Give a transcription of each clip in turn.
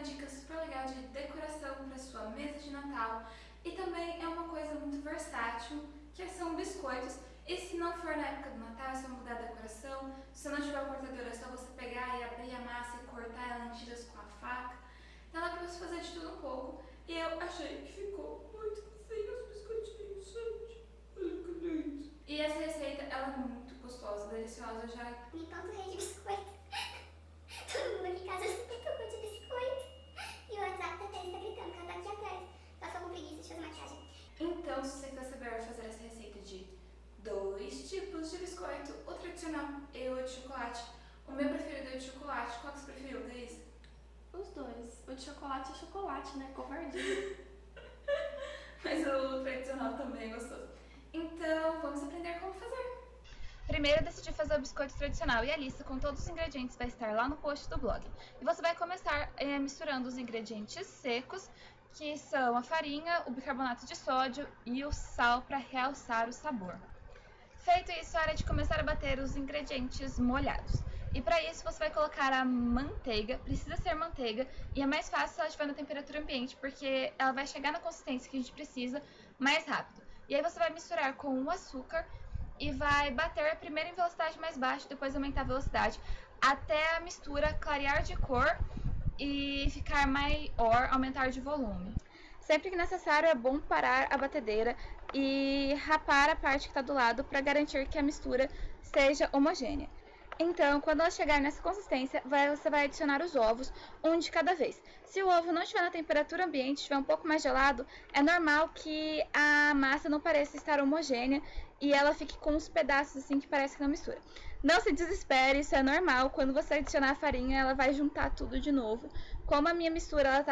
dica super legal de decoração para sua mesa de Natal e também é uma coisa muito versátil, que são biscoitos. E se não for na época do Natal, é só mudar a decoração. Se não tiver o cortador, é só você pegar e abrir a massa e cortar ela em tiras com a faca. Então dá pra você fazer de tudo um pouco. E eu achei que ficou muito fofinho os biscoitinhos, gente. Olha que lindo. E essa receita, ela é muito gostosa, deliciosa. Eu já... Me panturrei de biscoito. Todo mundo aqui em casa se panturrou de biscoito. E o WhatsApp da Thaís tá gritando que ela tá aqui atrás. Ela só com preguiça de fazer maquiagem. Então, se você quiser saber fazer essa receita de 2 tipos de biscoito, o tradicional e o de chocolate. O meu preferido é o de chocolate. Qual que você preferiu, Thaís? Os dois. O de chocolate é chocolate, né? Covardia. Mas o tradicional também é gostoso. Então, vamos aprender como fazer. Primeiro, eu decidi fazer o biscoito tradicional e a lista com todos os ingredientes vai estar lá no post do blog. E você vai começar misturando os ingredientes secos, que são a farinha, o bicarbonato de sódio e o sal para realçar o sabor. Feito isso, é hora de começar a bater os ingredientes molhados. E para isso você vai colocar a manteiga, precisa ser manteiga, e é mais fácil se ela estiver na temperatura ambiente, porque ela vai chegar na consistência que a gente precisa mais rápido. E aí você vai misturar com o açúcar e vai bater primeiro em velocidade mais baixa, depois aumentar a velocidade, até a mistura clarear de cor e ficar maior, aumentar de volume. Sempre que necessário, é bom parar a batedeira e rapar a parte que está do lado para garantir que a mistura seja homogênea. Então, quando ela chegar nessa consistência, você vai adicionar os ovos, um de cada vez. Se o ovo não estiver na temperatura ambiente, estiver um pouco mais gelado, é normal que a massa não pareça estar homogênea e ela fique com uns pedaços assim que parece que não mistura. Não se desespere, isso é normal. Quando você adicionar a farinha, ela vai juntar tudo de novo. Como a minha mistura,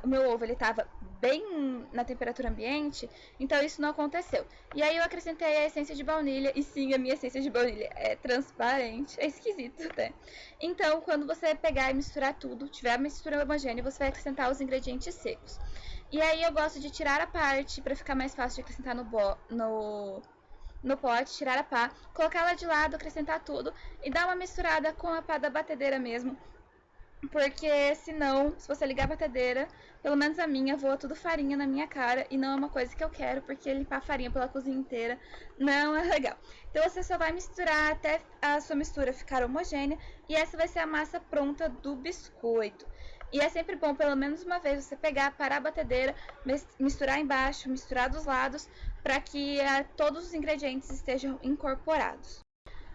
o meu ovo, ele estava bem na temperatura ambiente, então isso não aconteceu. E aí eu acrescentei a essência de baunilha, e sim, a minha essência de baunilha é transparente, é esquisito até. Então, quando você pegar e misturar tudo, tiver a mistura homogênea, você vai acrescentar os ingredientes secos. E aí eu gosto de tirar a parte, para ficar mais fácil de acrescentar no pote, tirar a pá, colocar ela de lado, acrescentar tudo e dar uma misturada com a pá da batedeira mesmo. Porque senão, se você ligar a batedeira, pelo menos a minha, voa tudo farinha na minha cara e não é uma coisa que eu quero, porque limpar farinha pela cozinha inteira não é legal. Então você só vai misturar até a sua mistura ficar homogênea e essa vai ser a massa pronta do biscoito. E é sempre bom, pelo menos uma vez, você pegar, parar a batedeira, misturar embaixo, misturar dos lados, para que todos os ingredientes estejam incorporados.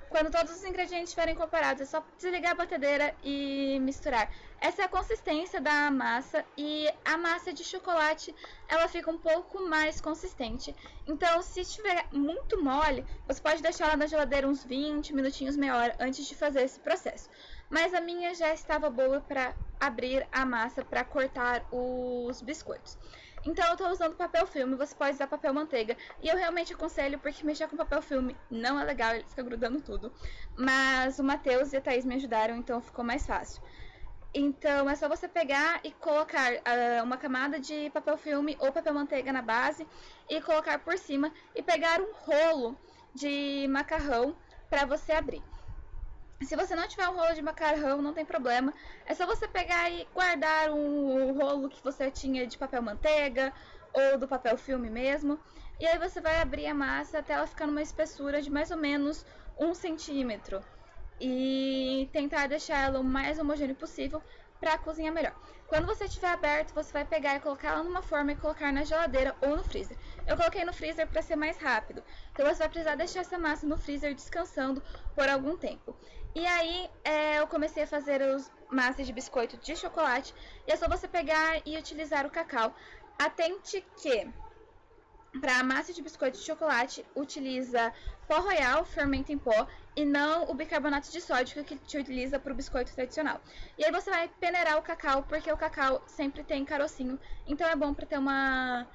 Quando todos os ingredientes estiverem incorporados, é só desligar a batedeira e misturar. Essa é a consistência da massa e a massa de chocolate, ela fica um pouco mais consistente. Então, se estiver muito mole, você pode deixar ela na geladeira uns 20 minutinhos, meia hora, antes de fazer esse processo. Mas a minha já estava boa para abrir a massa, para cortar os biscoitos. Então eu estou usando papel filme, você pode usar papel manteiga. E eu realmente aconselho, porque mexer com papel filme não é legal, ele fica grudando tudo. Mas o Matheus e a Thaís me ajudaram, então ficou mais fácil. Então é só você pegar e colocar uma camada de papel filme ou papel manteiga na base e colocar por cima e pegar um rolo de macarrão para você abrir. Se você não tiver um rolo de macarrão, não tem problema. É só você pegar e guardar um rolo que você tinha de papel manteiga ou do papel filme mesmo. E aí você vai abrir a massa até ela ficar numa espessura de mais ou menos 1 centímetro. E tentar deixar ela o mais homogêneo possível para cozinhar melhor. Quando você estiver aberto, você vai pegar e colocar ela numa forma e colocar na geladeira ou no freezer. Eu coloquei no freezer para ser mais rápido. Então você vai precisar deixar essa massa no freezer descansando por algum tempo. E aí eu comecei a fazer as massas de biscoito de chocolate. E é só você pegar e utilizar o cacau. Atente que para a massa de biscoito de chocolate, utiliza pó royal, fermento em pó, e não o bicarbonato de sódio que te utiliza para o biscoito tradicional. E aí você vai peneirar o cacau, porque o cacau sempre tem carocinho, então é bom para ter uma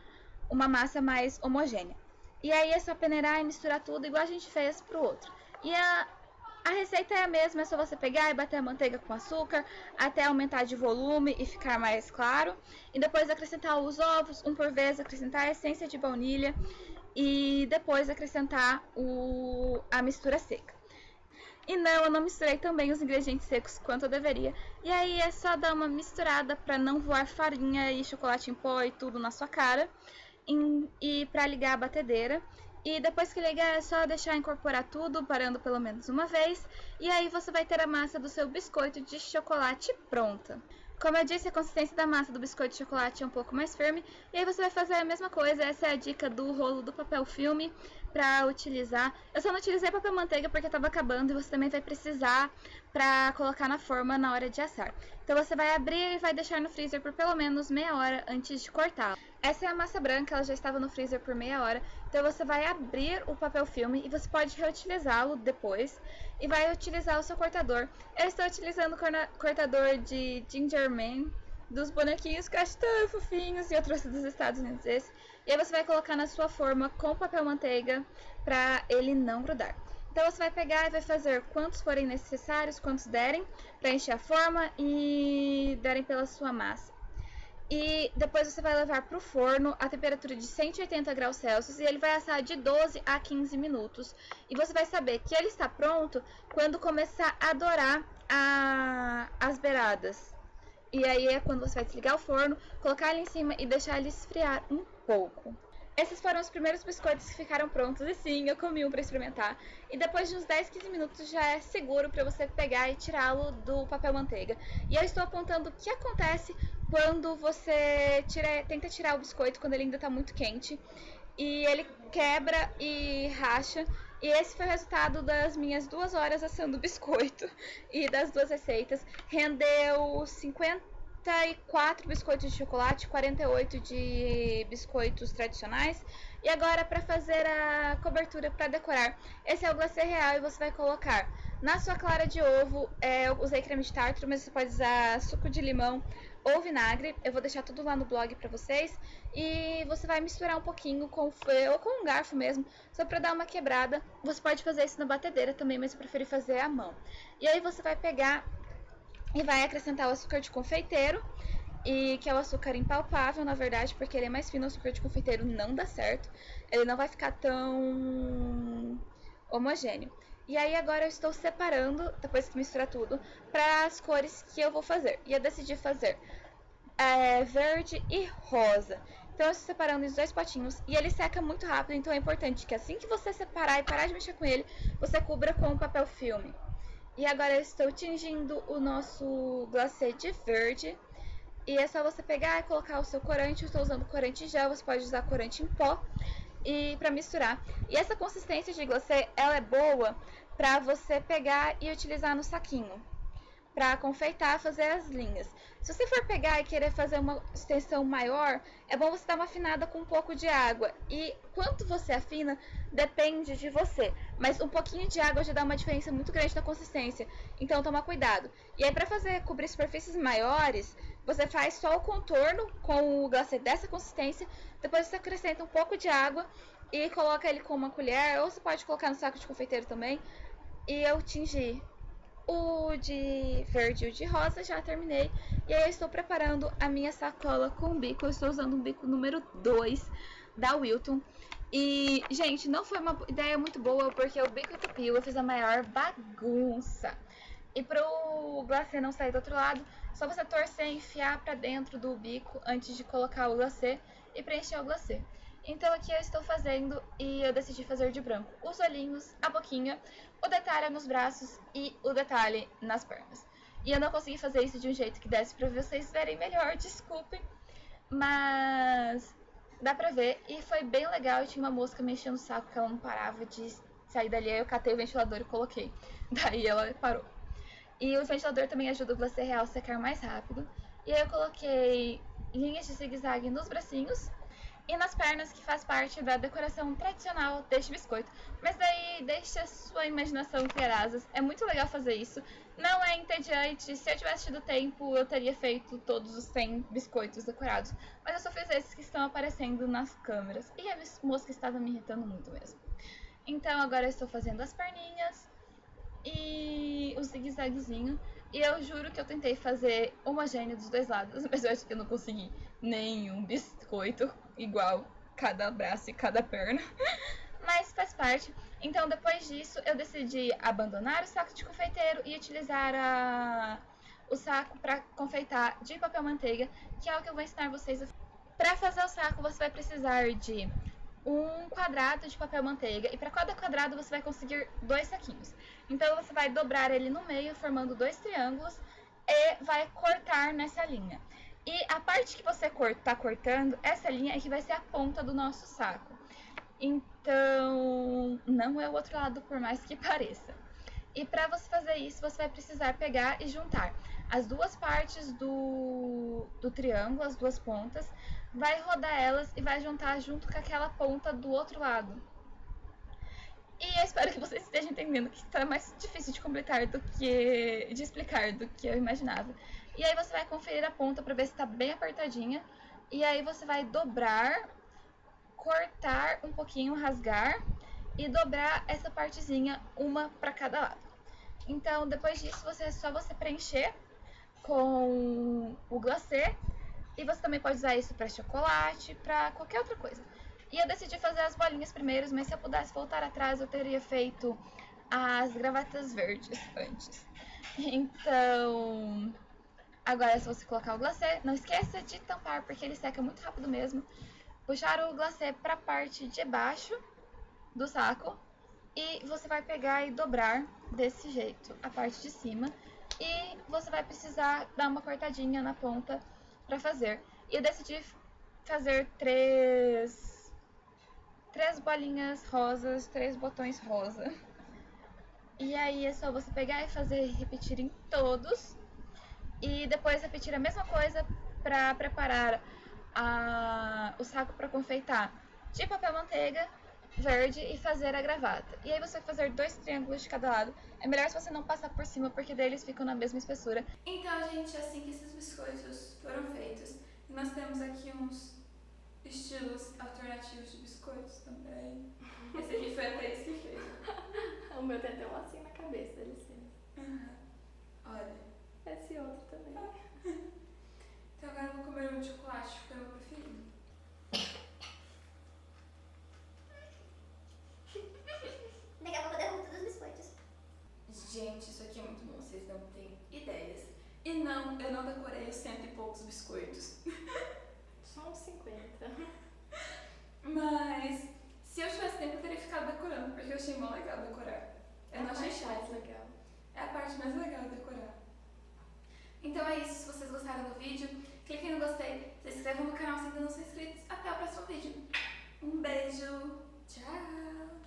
massa mais homogênea. E aí é só peneirar e misturar tudo, igual a gente fez para o outro. E a receita é a mesma, é só você pegar e bater a manteiga com açúcar até aumentar de volume e ficar mais claro. E depois acrescentar os ovos, um por vez, acrescentar a essência de baunilha e depois acrescentar a mistura seca. E não, eu não misturei também os ingredientes secos quanto eu deveria. E aí é só dar uma misturada pra não voar farinha e chocolate em pó e tudo na sua cara. E pra ligar a batedeira. E depois que ligar é só deixar incorporar tudo, parando pelo menos uma vez. E aí você vai ter a massa do seu biscoito de chocolate pronta. Como eu disse, a consistência da massa do biscoito de chocolate é um pouco mais firme. E aí você vai fazer a mesma coisa. Essa é a dica do rolo do papel filme para utilizar. Eu só não utilizei papel manteiga porque estava acabando e você também vai precisar para colocar na forma na hora de assar. Então você vai abrir e vai deixar no freezer por pelo menos meia hora antes de cortá-la. Essa é a massa branca, ela já estava no freezer por meia hora. Então você vai abrir o papel filme e você pode reutilizá-lo depois. E vai utilizar o seu cortador. Eu estou utilizando o cortador de Ginger Man, dos bonequinhos que eu acho tão fofinhos, e eu trouxe dos Estados Unidos esse. E aí você vai colocar na sua forma com papel manteiga para ele não grudar. Então você vai pegar e vai fazer quantos forem necessários, quantos derem, para encher a forma e derem pela sua massa. E depois você vai levar para o forno a temperatura de 180 graus Celsius e ele vai assar de 12 a 15 minutos. E você vai saber que ele está pronto quando começar a dourar as beiradas. E aí é quando você vai desligar o forno, colocar ele em cima e deixar ele esfriar um pouco. Esses foram os primeiros biscoitos que ficaram prontos e sim, eu comi um para experimentar. E depois de uns 10, 15 minutos já é seguro para você pegar e tirá-lo do papel manteiga. E eu estou apontando o que acontece quando você tenta tirar o biscoito quando ele ainda está muito quente. E ele quebra e racha. E esse foi o resultado das minhas 2 horas assando biscoito e das 2 receitas. Rendeu 54 biscoitos de chocolate, 48 de biscoitos tradicionais. E agora para fazer a cobertura para decorar. Esse é o glacê real e você vai colocar na sua clara de ovo. Eu usei creme de tártaro, mas você pode usar suco de limão ou vinagre. Eu vou deixar tudo lá no blog pra vocês. E você vai misturar um pouquinho com ou com um garfo mesmo, só pra dar uma quebrada. Você pode fazer isso na batedeira também, mas eu preferi fazer à mão. E aí você vai pegar e vai acrescentar o açúcar de confeiteiro, e que é o açúcar impalpável, na verdade, porque ele é mais fino. O açúcar de confeiteiro não dá certo, ele não vai ficar tão homogêneo. E aí agora eu estou separando, depois que misturar tudo, para as cores que eu vou fazer. E eu decidi fazer verde e rosa. Então eu estou separando os 2 potinhos e ele seca muito rápido, então é importante que assim que você separar e parar de mexer com ele, você cubra com o papel filme. E agora eu estou tingindo o nosso glacê de verde. E é só você pegar e colocar o seu corante. Eu estou usando corante em gel, você pode usar corante em pó e para misturar. E essa consistência de glacê, ela é boa para você pegar e utilizar no saquinho, para confeitar, fazer as linhas. Se você for pegar e querer fazer uma extensão maior, é bom você dar uma afinada com um pouco de água. E quanto você afina, depende de você. Mas um pouquinho de água já dá uma diferença muito grande na consistência. Então toma cuidado. E aí para cobrir superfícies maiores, você faz só o contorno com o glacê dessa consistência. Depois você acrescenta um pouco de água e coloca ele com uma colher. Ou você pode colocar no saco de confeiteiro também. E eu tingi o de verde e o de rosa, já terminei. E aí eu estou preparando a minha sacola com bico. Eu estou usando um bico número 2 da Wilton. E, gente, não foi uma ideia muito boa, porque o bico entupiu, eu fiz a maior bagunça. E pro glacê não sair do outro lado, só você torcer e enfiar pra dentro do bico antes de colocar o glacê e preencher o glacê. Então aqui eu estou fazendo e eu decidi fazer de branco os olhinhos, a boquinha, o detalhe nos braços e o detalhe nas pernas. E eu não consegui fazer isso de um jeito que desse pra vocês verem melhor, desculpem. Mas dá pra ver e foi bem legal. E tinha uma mosca me enchendo o saco que ela não parava de sair dali. Aí eu catei o ventilador e coloquei. Daí ela parou. E o ventilador também ajuda o glacê real a secar mais rápido. E aí eu coloquei linhas de zigue-zague nos bracinhos e nas pernas, que faz parte da decoração tradicional deste biscoito. Mas daí deixa a sua imaginação ter asas. É muito legal fazer isso. Não é entediante. Se eu tivesse tido tempo, eu teria feito todos os 100 biscoitos decorados. Mas eu só fiz esses que estão aparecendo nas câmeras. E a mosca estava me irritando muito mesmo. Então agora eu estou fazendo as perninhas e o zigue-zaguezinho. E eu juro que eu tentei fazer homogêneo dos 2 lados, mas eu acho que eu não consegui nenhum biscoito igual cada braço e cada perna. Mas faz parte. Então, depois disso, eu decidi abandonar o saco de confeiteiro e utilizar o saco para confeitar de papel manteiga, que é o que eu vou ensinar vocês a fazer. Para fazer o saco, você vai precisar de um quadrado de papel manteiga e para cada quadrado você vai conseguir 2 saquinhos. Então, você vai dobrar ele no meio, formando 2 triângulos e vai cortar nessa linha. E a parte que você está cortando, essa linha é que vai ser a ponta do nosso saco. Então, não é o outro lado, por mais que pareça. E para você fazer isso, você vai precisar pegar e juntar as duas partes do triângulo, as duas pontas, vai rodar elas e vai juntar junto com aquela ponta do outro lado. E eu espero que vocês estejam entendendo que está mais difícil de completar de explicar do que eu imaginava. E aí você vai conferir a ponta para ver se está bem apertadinha. E aí você vai dobrar, cortar um pouquinho, rasgar e dobrar essa partezinha, uma para cada lado. Então, depois disso, é só você preencher com o glacê. E você também pode usar isso para chocolate, para qualquer outra coisa. E eu decidi fazer as bolinhas primeiro, mas se eu pudesse voltar atrás, eu teria feito as gravatas verdes antes. Então, agora é só você colocar o glacê. Não esqueça de tampar, porque ele seca muito rápido mesmo. Puxar o glacê para a parte de baixo do saco. E você vai pegar e dobrar desse jeito a parte de cima. E você vai precisar dar uma cortadinha na ponta para fazer. E eu decidi fazer três bolinhas rosas, 3 botões rosa. E aí é só você pegar e fazer, repetir em todos. E depois repetir a mesma coisa para preparar o saco para confeitar de papel manteiga verde e fazer a gravata. E aí você vai fazer 2 triângulos de cada lado. É melhor se você não passar por cima, porque daí eles ficam na mesma espessura. Então, gente, é assim que esses biscoitos foram feitos. E nós temos aqui uns estilos alternativos de biscoitos também. Esse aqui foi a Thaís que fez. O meu tem até um assim na cabeça, dá licença. Olha. Esse outro também. Então agora eu vou comer um de chocolate, que foi o meu preferido. Daqui a pouco eu derrubo todos os biscoitos. Gente, isso aqui é muito bom, vocês não têm ideias. E não, eu não decorei os 100 e poucos biscoitos. Só uns 50. Mas se eu tivesse tempo eu teria ficado decorando, porque eu achei mó legal decorar. Eu não achei chato. Legal. É a parte mais legal de decorar. Então é isso, se vocês gostaram do vídeo, cliquem no gostei, se inscrevam no canal se ainda não são inscritos. Até o próximo vídeo. Um beijo, tchau!